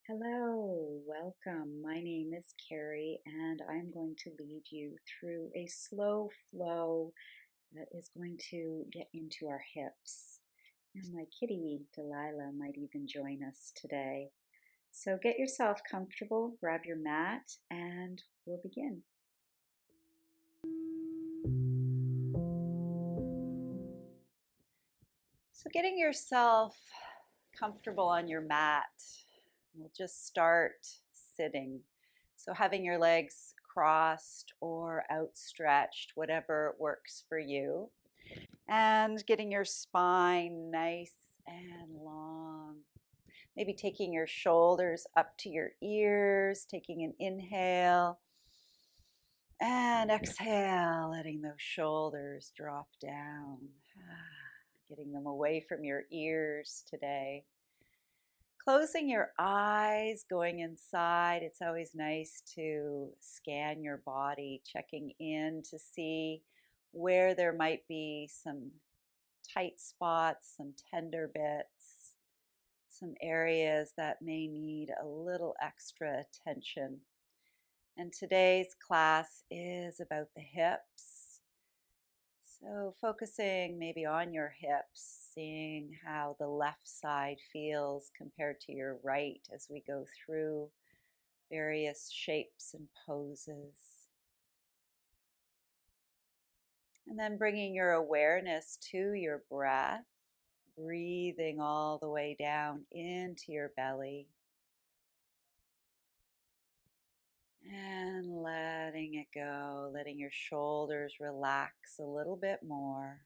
Hello, welcome. My name is Carrie, and I'm going to lead you through a slow flow that is going to get into our hips. And my kitty, Delilah, might even join us today. So get yourself comfortable, grab your mat, and we'll begin. So, getting yourself comfortable on your mat, we'll just start sitting. So, having your legs crossed or outstretched, whatever works for you, and getting your spine nice and long. Maybe taking your shoulders up to your ears, taking an inhale. And exhale, letting those shoulders drop down. Getting them away from your ears today. Closing your eyes, going inside. It's always nice to scan your body, checking in to see where there might be some tight spots, some tender bits, some areas that may need a little extra attention. And today's class is about the hips. So, focusing maybe on your hips, seeing how the left side feels compared to your right as we go through various shapes and poses. And then bringing your awareness to your breath, breathing all the way down into your belly. And letting it go, letting your shoulders relax a little bit more.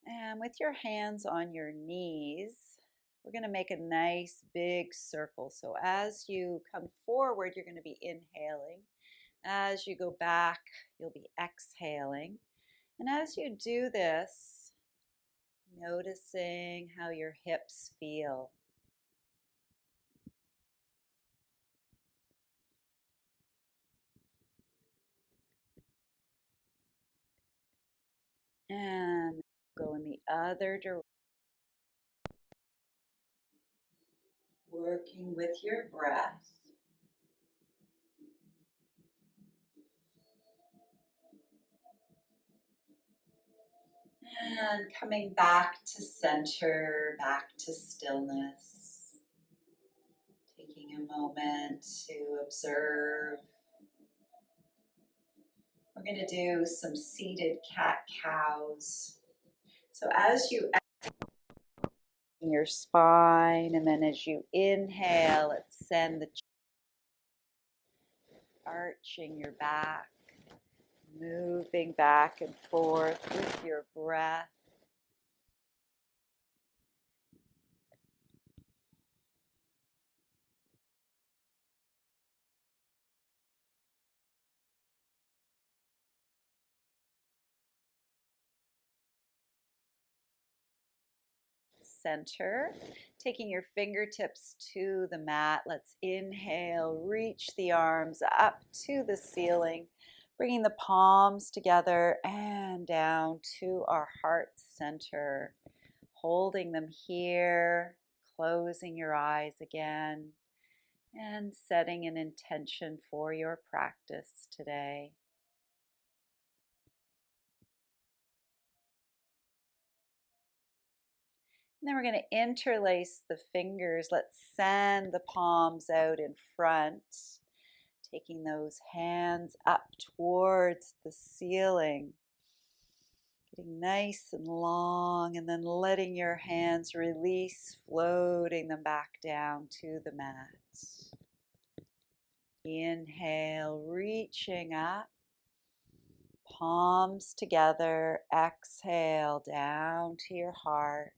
And with your hands on your knees, we're going to make a nice big circle. So as you come forward, you're going to be inhaling. As you go back, you'll be exhaling. And as you do this, noticing how your hips feel. And go in the other direction, working with your breath. And coming back to center, back to stillness. Taking a moment to observe. We're going to do some seated cat-cows. So as you your spine, and then as you inhale, let's send the arching your back, moving back and forth with your breath. Center, taking your fingertips to the mat. Let's inhale, reach the arms up to the ceiling, bringing the palms together and down to our heart center, holding them here, closing your eyes again, and setting an intention for your practice today. And then we're going to interlace the fingers. Let's send the palms out in front, taking those hands up towards the ceiling, getting nice and long, and then letting your hands release, floating them back down to the mat. Inhale, reaching up, palms together. Exhale, down to your heart.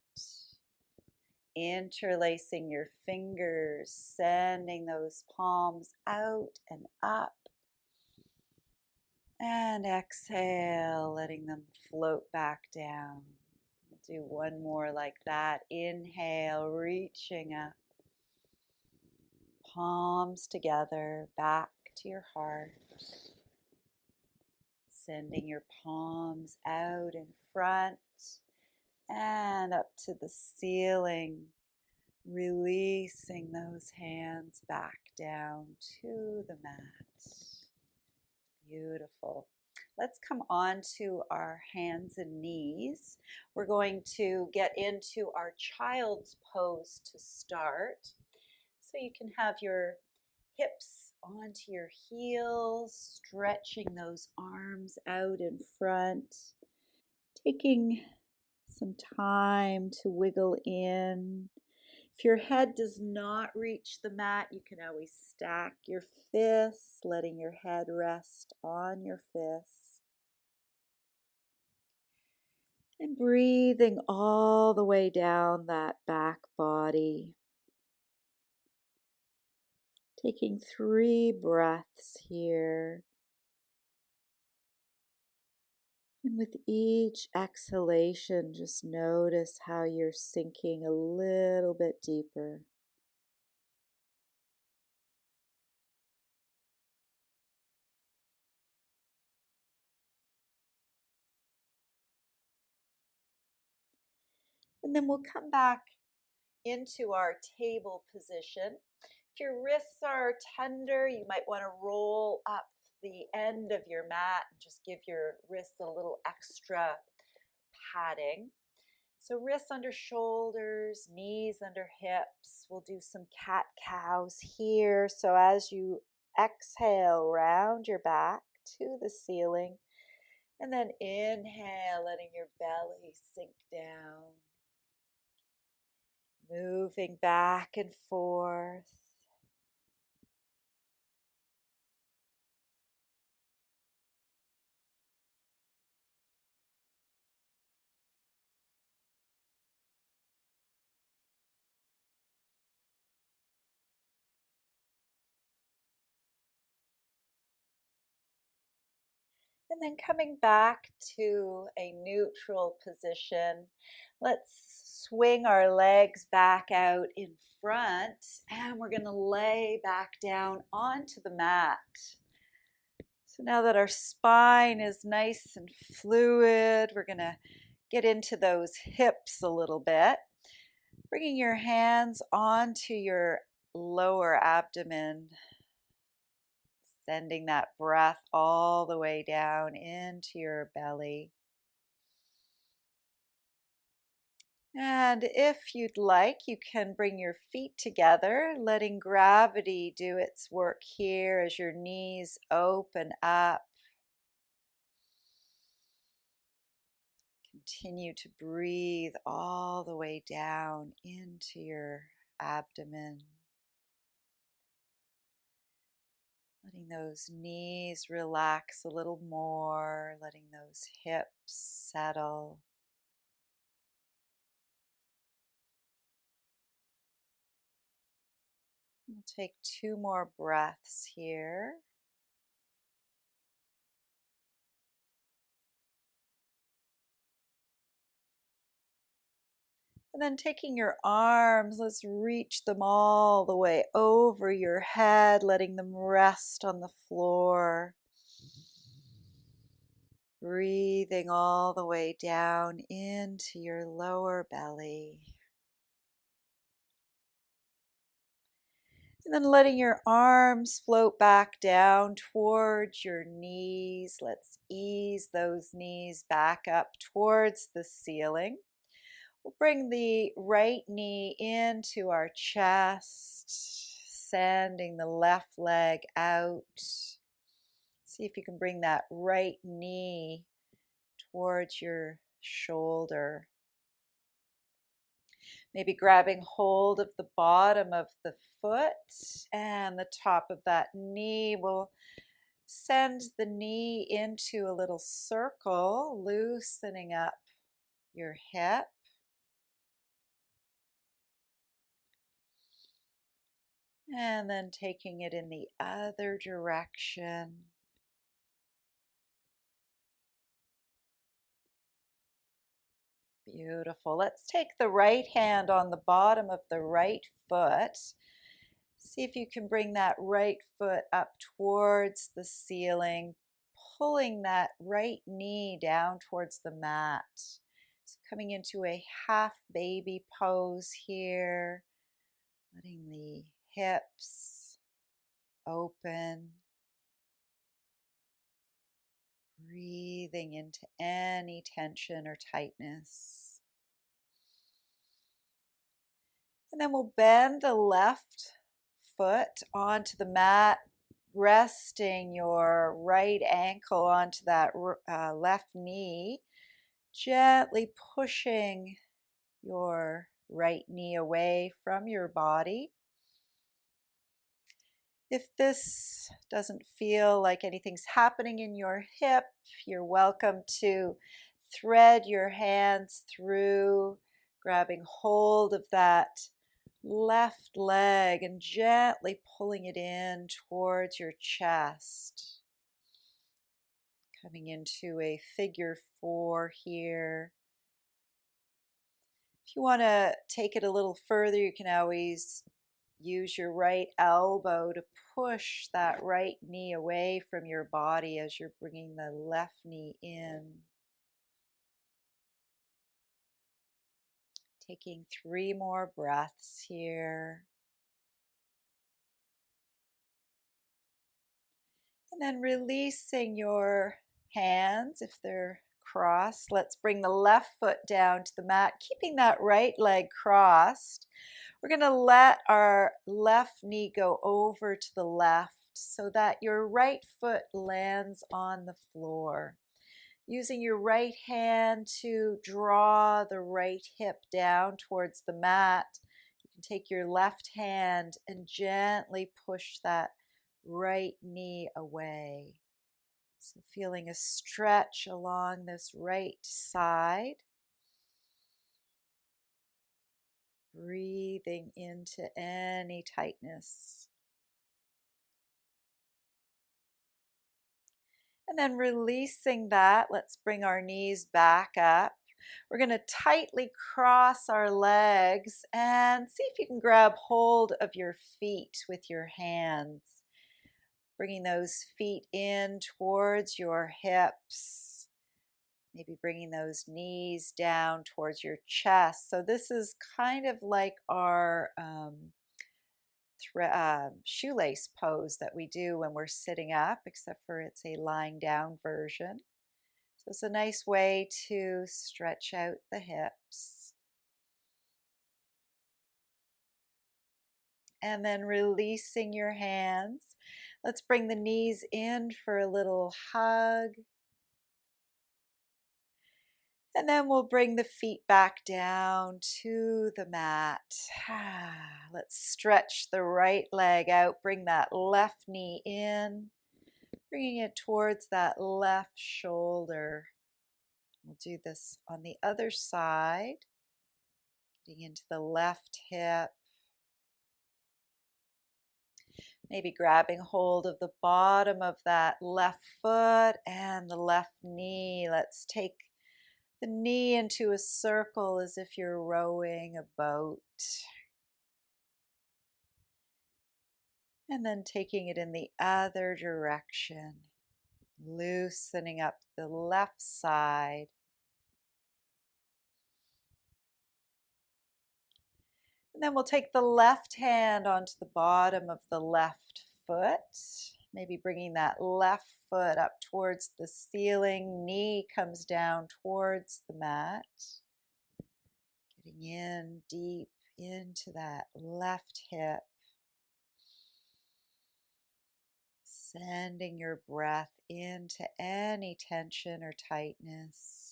Interlacing your fingers, sending those palms out and up. And exhale, letting them float back down. Do one more like that. Inhale, reaching up. Palms together, back to your heart. Sending your palms out in front and up to the ceiling, releasing those hands back down to the mat. Beautiful. Let's come on to our hands and knees. We're going to get into our child's pose to start. So you can have your hips onto your heels, stretching those arms out in front, taking some time to wiggle in. If your head does not reach the mat, you can always stack your fists, letting your head rest on your fists. And breathing all the way down that back body. Taking 3 breaths here. And with each exhalation, just notice how you're sinking a little bit deeper. And then we'll come back into our table position. If your wrists are tender, you might want to roll up the end of your mat and just give your wrists a little extra padding. So wrists under shoulders, knees under hips. We'll do some cat-cows here. So as you exhale, round your back to the ceiling. And then inhale, letting your belly sink down. Moving back and forth. And then coming back to a neutral position, let's swing our legs back out in front, and we're going to lay back down onto the mat. So now that our spine is nice and fluid, we're going to get into those hips a little bit. Bringing your hands onto your lower abdomen, sending that breath all the way down into your belly. And if you'd like, you can bring your feet together, letting gravity do its work here as your knees open up. Continue to breathe all the way down into your abdomen. Letting those knees relax a little more, letting those hips settle. We'll take 2 more breaths here. And then taking your arms, let's reach them all the way over your head, letting them rest on the floor. Breathing all the way down into your lower belly. And then letting your arms float back down towards your knees. Let's ease those knees back up towards the ceiling. We'll bring the right knee into our chest, sending the left leg out. See if you can bring that right knee towards your shoulder. Maybe grabbing hold of the bottom of the foot and the top of that knee. We'll send the knee into a little circle, loosening up your hip. And then taking it in the other direction. Beautiful. Let's take the right hand on the bottom of the right foot. See if you can bring that right foot up towards the ceiling, pulling that right knee down towards the mat. So coming into a half baby pose here, letting the hips open, breathing into any tension or tightness. And then we'll bend the left foot onto the mat, resting your right ankle onto that left knee, gently pushing your right knee away from your body. If this doesn't feel like anything's happening in your hip, you're welcome to thread your hands through, grabbing hold of that left leg and gently pulling it in towards your chest. Coming into a figure four here. If you want to take it a little further, you can always use your right elbow to push that right knee away from your body as you're bringing the left knee in. Taking 3 more breaths here. And then releasing your hands if they're crossed. Let's bring the left foot down to the mat, keeping that right leg crossed. We're going to let our left knee go over to the left so that your right foot lands on the floor. Using your right hand to draw the right hip down towards the mat. You can take your left hand and gently push that right knee away. So feeling a stretch along this right side. Breathing into any tightness. And then releasing that, let's bring our knees back up. We're going to tightly cross our legs and see if you can grab hold of your feet with your hands. Bringing those feet in towards your hips. Maybe bringing those knees down towards your chest. So this is kind of like our shoelace pose that we do when we're sitting up, except for it's a lying down version. So it's a nice way to stretch out the hips. And then releasing your hands. Let's bring the knees in for a little hug. And then we'll bring the feet back down to the mat. Let's stretch the right leg out. Bring that left knee in, bringing it towards that left shoulder. We'll do this on the other side, getting into the left hip. Maybe grabbing hold of the bottom of that left foot and the left knee. Let's take the knee into a circle as if you're rowing a boat. And then taking it in the other direction, loosening up the left side. And then we'll take the left hand onto the bottom of the left foot, maybe bringing that left foot up towards the ceiling. Knee comes down towards the mat. Getting in deep into that left hip. Sending your breath into any tension or tightness.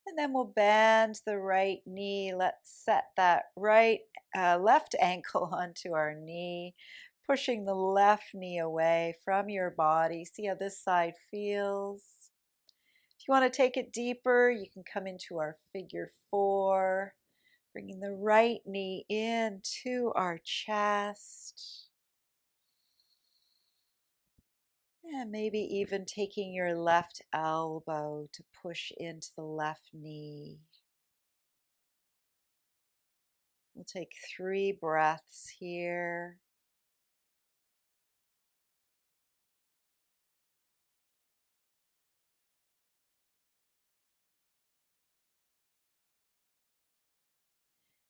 And then we'll bend the right knee. Let's set that left ankle onto our knee, pushing the left knee away from your body. See how this side feels. If you want to take it deeper, you can come into our figure four, bringing the right knee into our chest. And maybe even taking your left elbow to push into the left knee. We'll take 3 breaths here.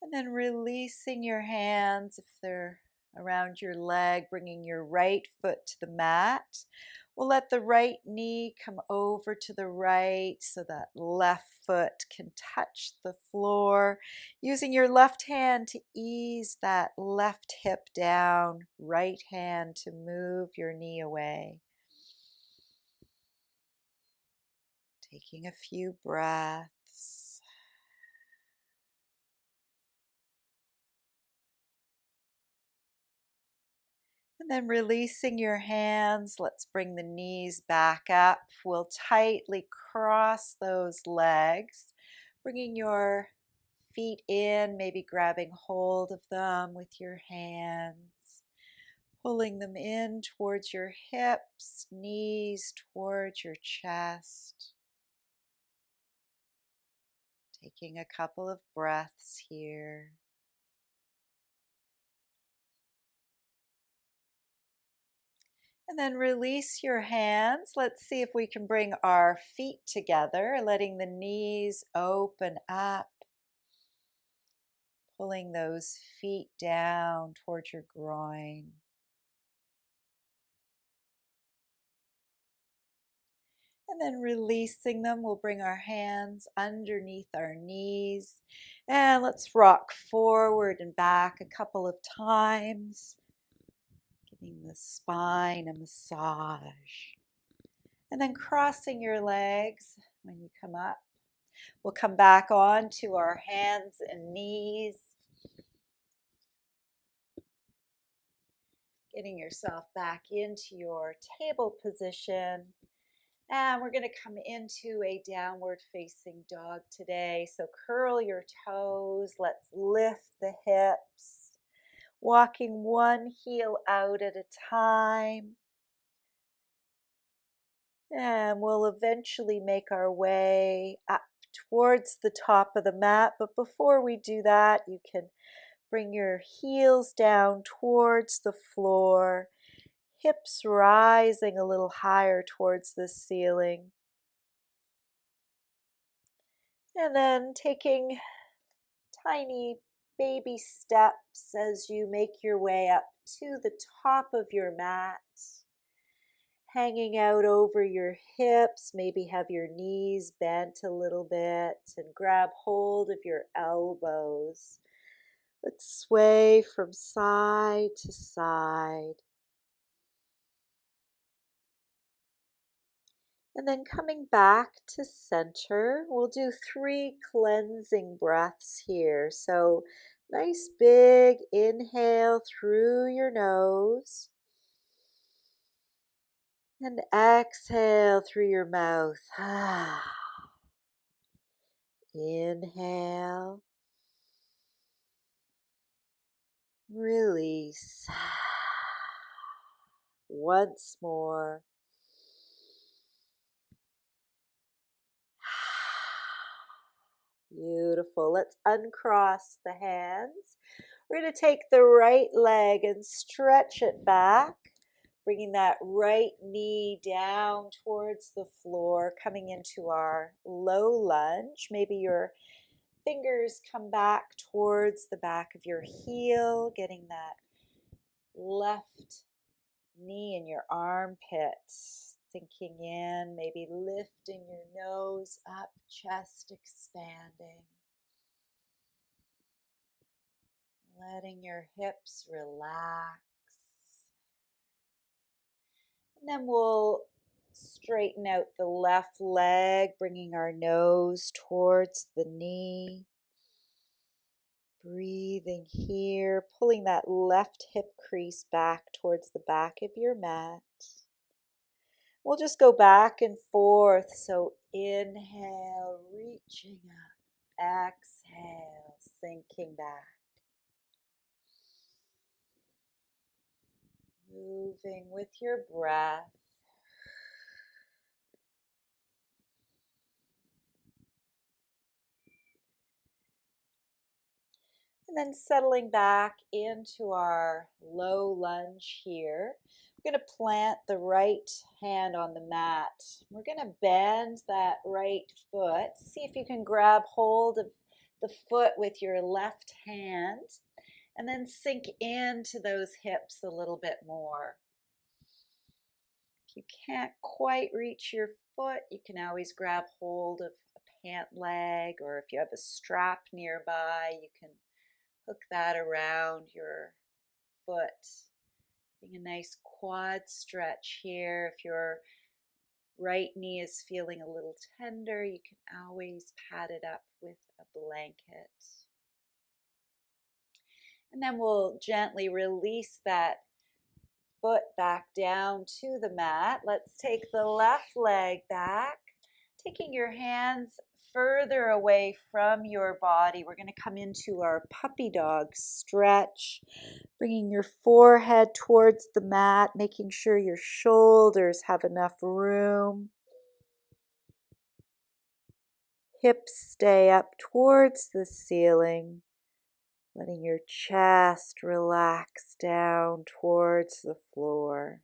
And then releasing your hands if they're around your leg, bringing your right foot to the mat. We'll let the right knee come over to the right so that left foot can touch the floor. Using your left hand to ease that left hip down, right hand to move your knee away. Taking a few breaths. And then releasing your hands, let's bring the knees back up. We'll tightly cross those legs, bringing your feet in, maybe grabbing hold of them with your hands, pulling them in towards your hips, knees towards your chest. Taking a couple of breaths here. And then release your hands. Let's see if we can bring our feet together, letting the knees open up, pulling those feet down towards your groin. And then releasing them, we'll bring our hands underneath our knees. And let's rock forward and back a couple of times, giving the spine a massage. And then crossing your legs when you come up. We'll come back on to our hands and knees. Getting yourself back into your table position. And we're going to come into a downward facing dog today. So curl your toes. Let's lift the hips. Walking one heel out at a time. And we'll eventually make our way up towards the top of the mat. But before we do that, you can bring your heels down towards the floor, hips rising a little higher towards the ceiling. And then taking tiny baby steps as you make your way up to the top of your mat. Hanging out over your hips, maybe have your knees bent a little bit and grab hold of your elbows. Let's sway from side to side. And then coming back to center, we'll do 3 cleansing breaths here. So nice big inhale through your nose and exhale through your mouth. Inhale, release. Once more. Beautiful. Let's uncross the hands. We're going to take the right leg and stretch it back, bringing that right knee down towards the floor, coming into our low lunge. Maybe your fingers come back towards the back of your heel, getting that left knee in your armpit, sinking in, maybe lifting your nose up, chest expanding. Letting your hips relax. And then we'll straighten out the left leg, bringing our nose towards the knee. Breathing here, pulling that left hip crease back towards the back of your mat. We'll just go back and forth. So inhale, reaching up. Exhale, sinking back. Moving with your breath. And And then settling back into our low lunge here. We're going to plant the right hand on the mat. We're going to bend that right foot. See if you can grab hold of the foot with your left hand and then sink into those hips a little bit more. If you can't quite reach your foot, you can always grab hold of a pant leg, or if you have a strap nearby, you can hook that around your foot. Getting a nice quad stretch here. If your right knee is feeling a little tender, you can always pad it up with a blanket. And then we'll gently release that foot back down to the mat. Let's take the left leg back, taking your hands further away from your body. We're going to come into our puppy dog stretch, bringing your forehead towards the mat, making sure your shoulders have enough room. Hips stay up towards the ceiling, letting your chest relax down towards the floor.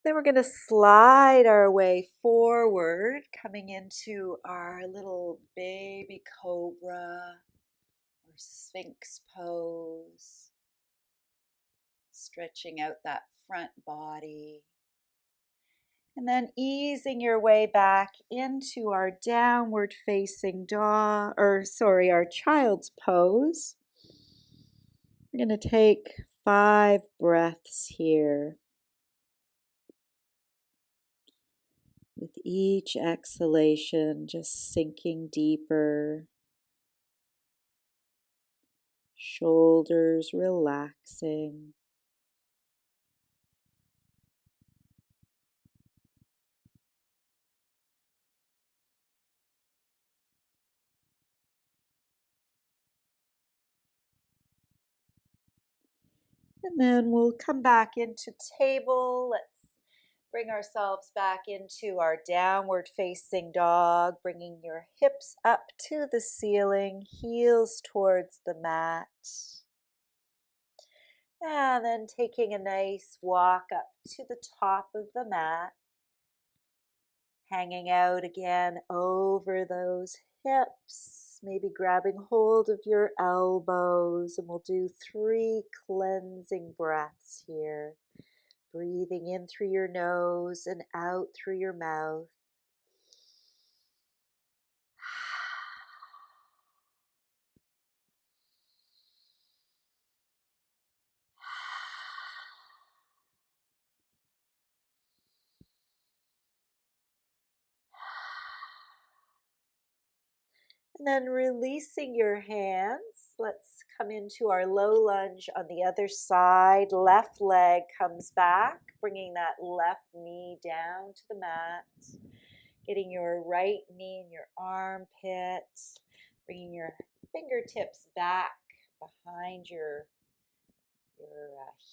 Then we're going to slide our way forward, coming into our little baby cobra or sphinx pose, stretching out that front body. And then easing your way back into our downward facing dog, our child's pose. We're going to take 5 breaths here. With each exhalation, just sinking deeper, shoulders relaxing. And then we'll come back into table. Let's bring ourselves back into our downward facing dog, bringing your hips up to the ceiling, heels towards the mat. And then taking a nice walk up to the top of the mat, hanging out again over those hips, maybe grabbing hold of your elbows, and we'll do 3 cleansing breaths here. Breathing in through your nose and out through your mouth. And then releasing your hands. Let's come into our low lunge on the other side. Left leg comes back, bringing that left knee down to the mat. Getting your right knee in your armpit. Bringing your fingertips back behind your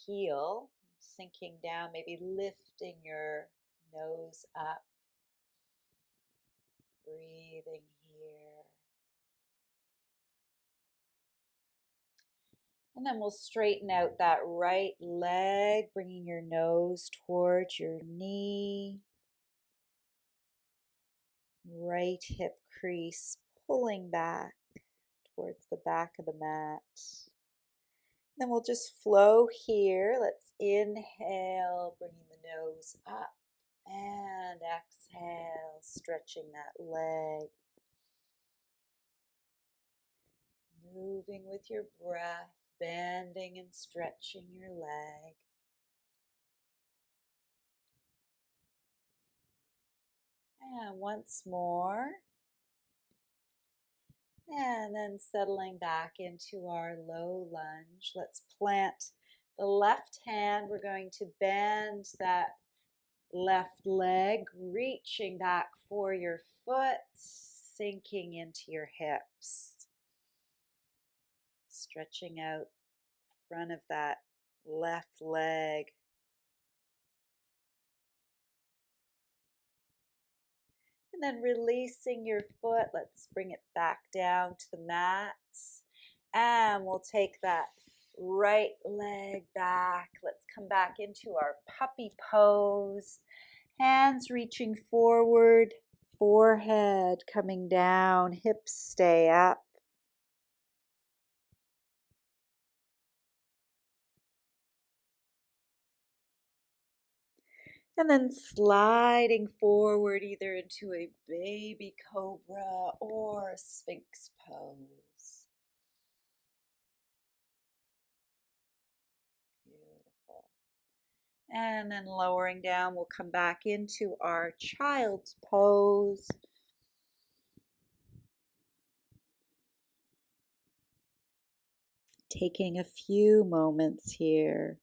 heel. Sinking down, maybe lifting your nose up. Breathing here. And then we'll straighten out that right leg, bringing your nose towards your knee. Right hip crease pulling back towards the back of the mat. Then we'll just flow here. Let's inhale, bringing the nose up, and exhale, stretching that leg. Moving with your breath, bending and stretching your leg. And once more. And then settling back into our low lunge. Let's plant the left hand. We're going to bend that left leg, reaching back for your foot, sinking into your hips. Stretching out front of that left leg. And then releasing your foot, let's bring it back down to the mat. And we'll take that right leg back. Let's come back into our puppy pose. Hands reaching forward, forehead coming down, hips stay up. And then sliding forward either into a baby cobra or a sphinx pose. Beautiful. And then lowering down, we'll come back into our child's pose. Taking a few moments here.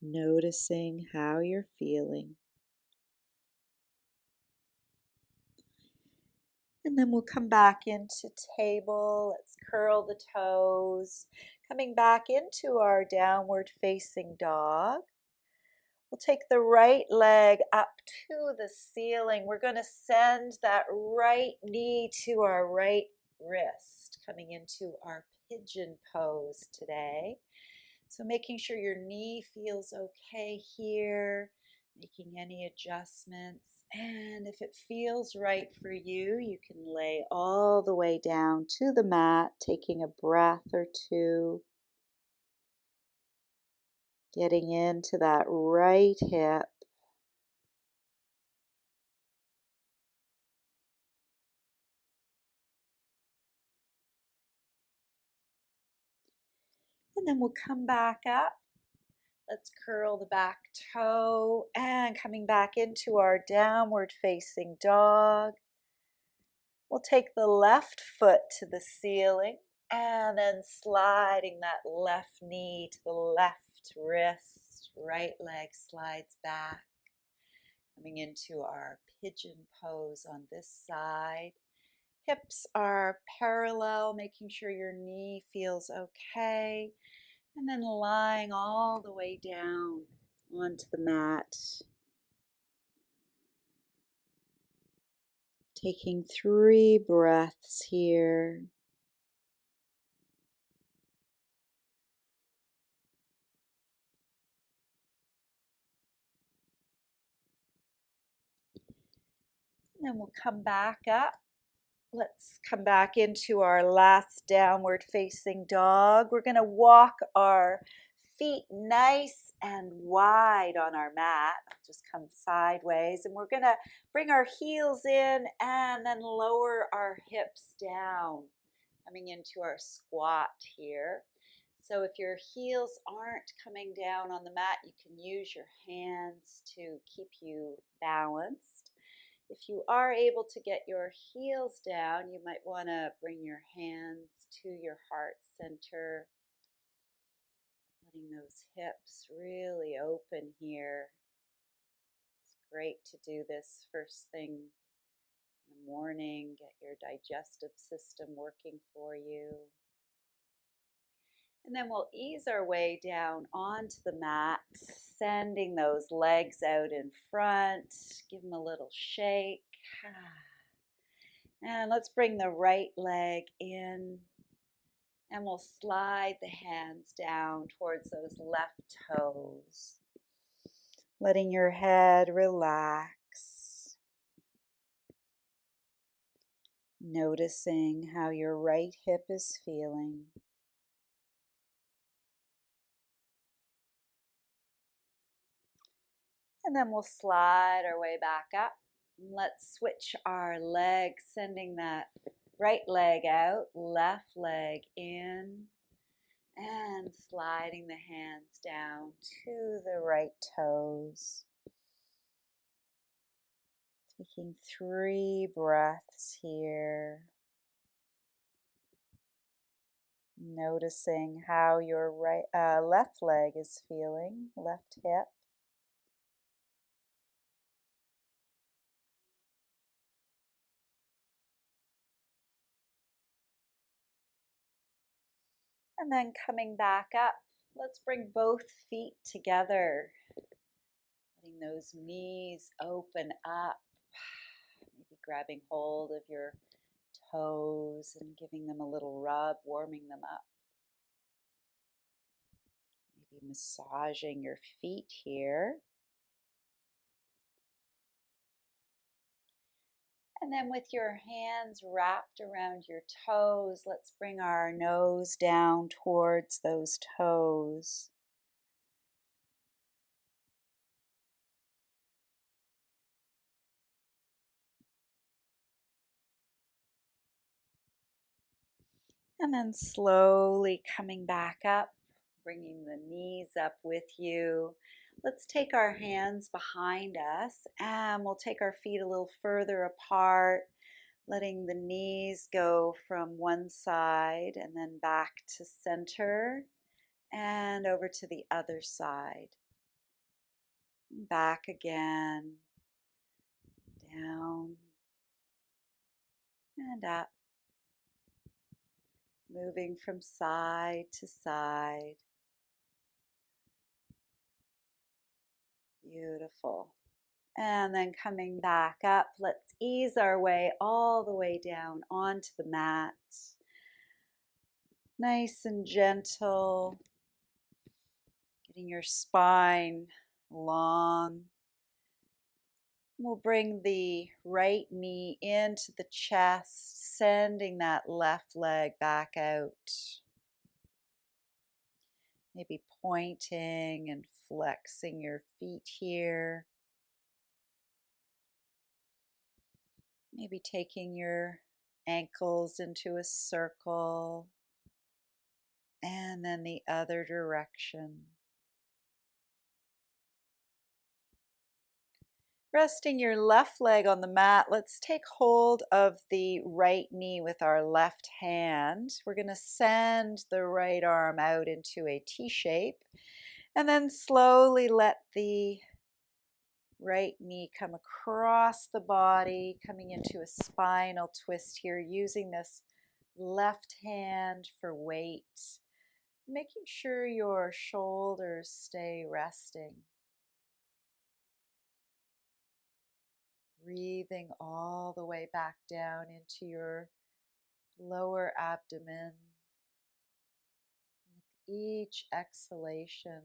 Noticing how you're feeling. And then we'll come back into table. Let's curl the toes. Coming back into our downward facing dog. We'll take the right leg up to the ceiling. We're going to send that right knee to our right wrist, coming into our pigeon pose today. So making sure your knee feels okay here, making any adjustments. And if it feels right for you, you can lay all the way down to the mat, taking a breath or two, getting into that right hip. And then we'll come back up. Let's curl the back toe and coming back into our downward facing dog. We'll take the left foot to the ceiling and then sliding that left knee to the left wrist. Right leg slides back. Coming into our pigeon pose on this side. Hips are parallel, making sure your knee feels okay. And then lying all the way down onto the mat. Taking 3 breaths here. And then we'll come back up. Let's come back into our last downward facing dog. We're going to walk our feet nice and wide on our mat. Just come sideways. And we're going to bring our heels in and then lower our hips down, coming into our squat here. So if your heels aren't coming down on the mat, you can use your hands to keep you balanced. If you are able to get your heels down, you might want to bring your hands to your heart center, letting those hips really open here. It's great to do this first thing in the morning, get your digestive system working for you. And then we'll ease our way down onto the mat, sending those legs out in front. Give them a little shake. And let's bring the right leg in. And we'll slide the hands down towards those left toes. Letting your head relax. Noticing how your right hip is feeling. And then we'll slide our way back up. Let's switch our leg, sending that right leg out, left leg in, and sliding the hands down to the right toes. Taking 3 breaths here. Noticing how your left leg is feeling, left hip. And then coming back up, let's bring both feet together, letting those knees open up, maybe grabbing hold of your toes and giving them a little rub, warming them up. Maybe massaging your feet here. And then with your hands wrapped around your toes, let's bring our nose down towards those toes. And then slowly coming back up, bringing the knees up with you. Let's take our hands behind us and we'll take our feet a little further apart, letting the knees go from one side and then back to center and over to the other side. Back again, down and up, moving from side to side. Beautiful. And then coming back up, let's ease our way all the way down onto the mat. Nice and gentle, getting your spine long. We'll bring the right knee into the chest, sending that left leg back out. Maybe pointing and flexing your feet here. Maybe taking your ankles into a circle and then the other direction. Resting your left leg on the mat, let's take hold of the right knee with our left hand. We're going to send the right arm out into a T shape and then slowly let the right knee come across the body, coming into a spinal twist here, using this left hand for weight, making sure your shoulders stay resting. Breathing all the way back down into your lower abdomen. With each exhalation,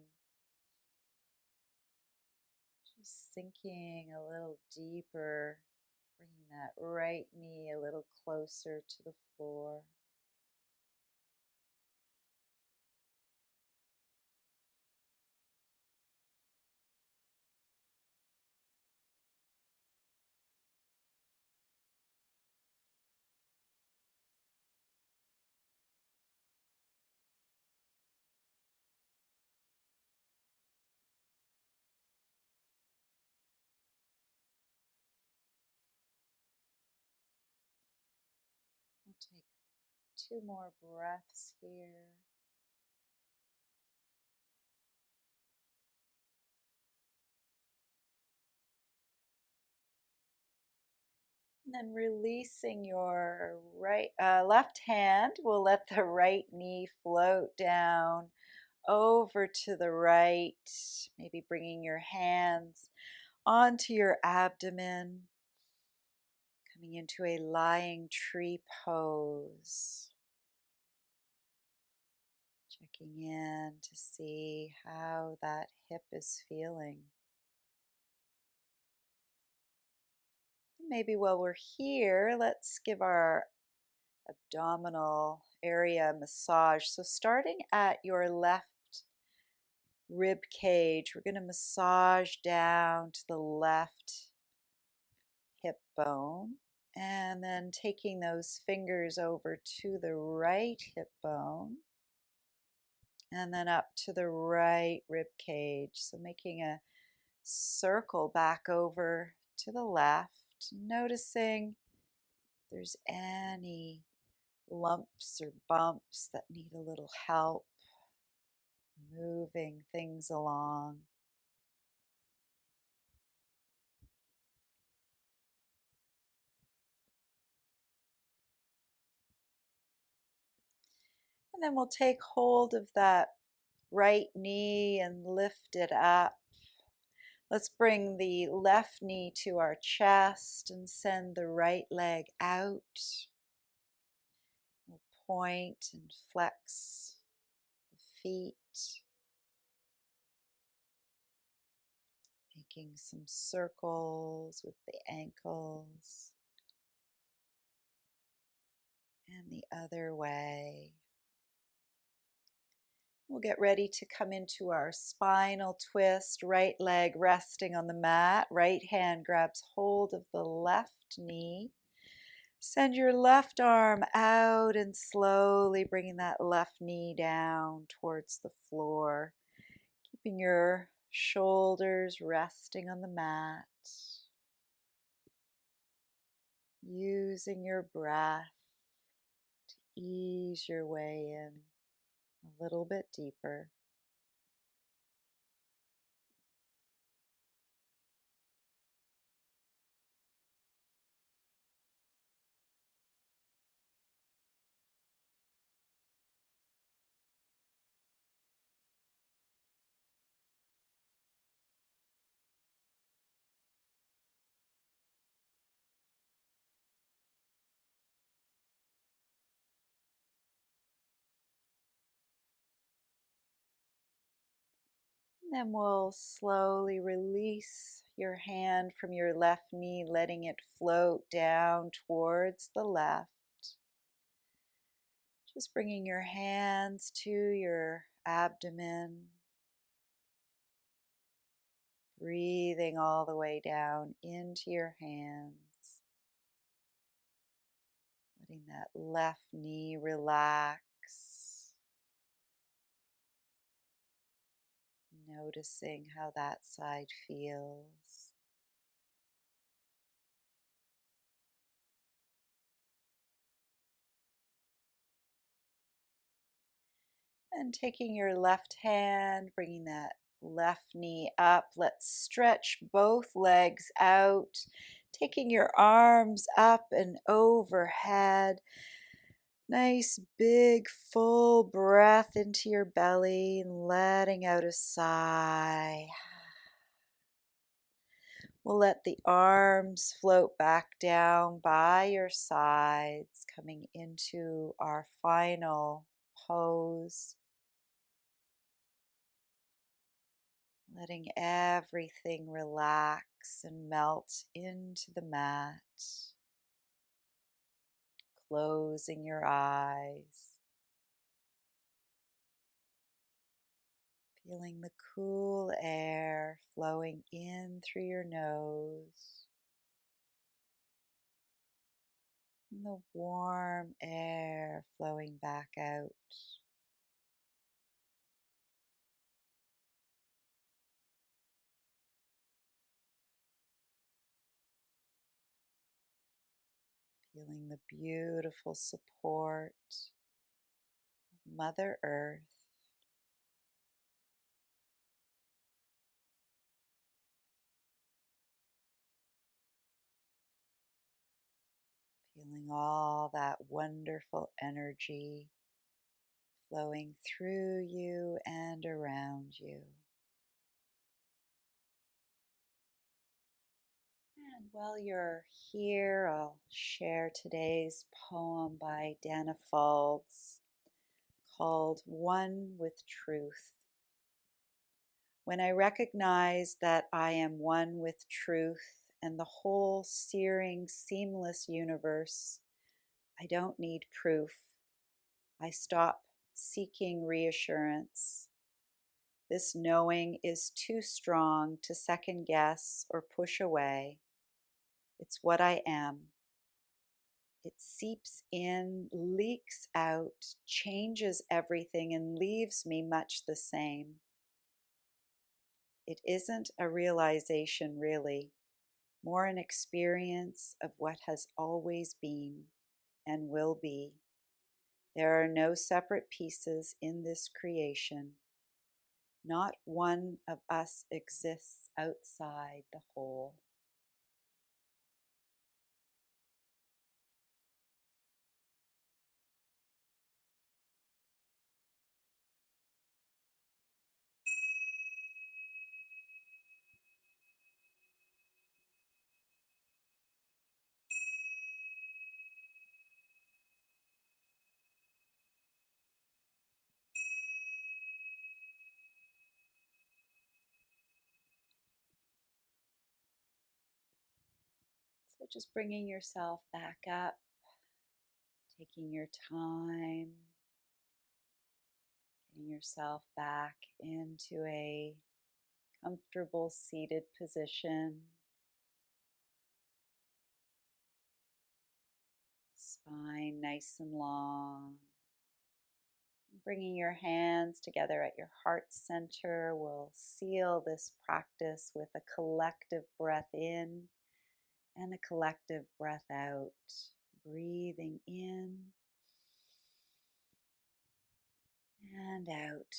just sinking a little deeper, bringing that right knee a little closer to the floor. We'll take 2 more breaths here. And then releasing your left hand, we'll let the right knee float down over to the right, maybe bringing your hands onto your abdomen, coming into a lying tree pose. Checking in to see how that hip is feeling. Maybe while we're here, let's give our abdominal area a massage. So starting at your left rib cage, we're going to massage down to the left hip bone. And then taking those fingers over to the right hip bone. And then up to the right rib cage. So making a circle back over to the left. Noticing if there's any lumps or bumps that need a little help. Moving things along. And And then we'll take hold of that right knee and lift it up. Let's bring the left knee to our chest and send the right leg out. We'll point and flex the feet, making some circles with the ankles, and the other way. We'll get ready to come into our spinal twist, right leg resting on the mat, right hand grabs hold of the left knee. Send your left arm out and slowly bringing that left knee down towards the floor, keeping your shoulders resting on the mat, using your breath to ease your way in a little bit deeper. And then we'll slowly release your hand from your left knee, letting it float down towards the left. Just bringing your hands to your abdomen, breathing all the way down into your hands, letting that left knee relax, noticing how that side feels. And taking your left hand, bringing that left knee up. Let's stretch both legs out, taking your arms up and overhead. Nice big full breath into your belly and letting out a sigh. We'll let the arms float back down by your sides, coming into our final pose. Letting everything relax and melt into the mat. Closing your eyes. Feeling the cool air flowing in through your nose. And the warm air flowing back out. Feeling the beautiful support of Mother Earth. Feeling all that wonderful energy flowing through you and around you. And while you're here, I'll share today's poem by Dana Faulds called One with Truth. When I recognize that I am one with truth and the whole searing, seamless universe, I don't need proof. I stop seeking reassurance. This knowing is too strong to second guess or push away. It's what I am. It seeps in, leaks out, changes everything, and leaves me much the same. It isn't a realization, really, more an experience of what has always been and will be. There are no separate pieces in this creation. Not one of us exists outside the whole. So just bringing yourself back up, taking your time, getting yourself back into a comfortable seated position, spine nice and long. Bringing your hands together at your heart center will seal this practice with a collective breath in and a collective breath out. Breathing in and out.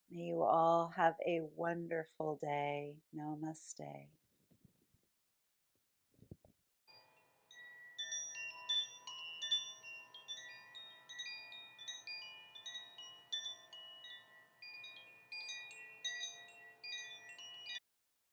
May you all have a wonderful day. Namaste.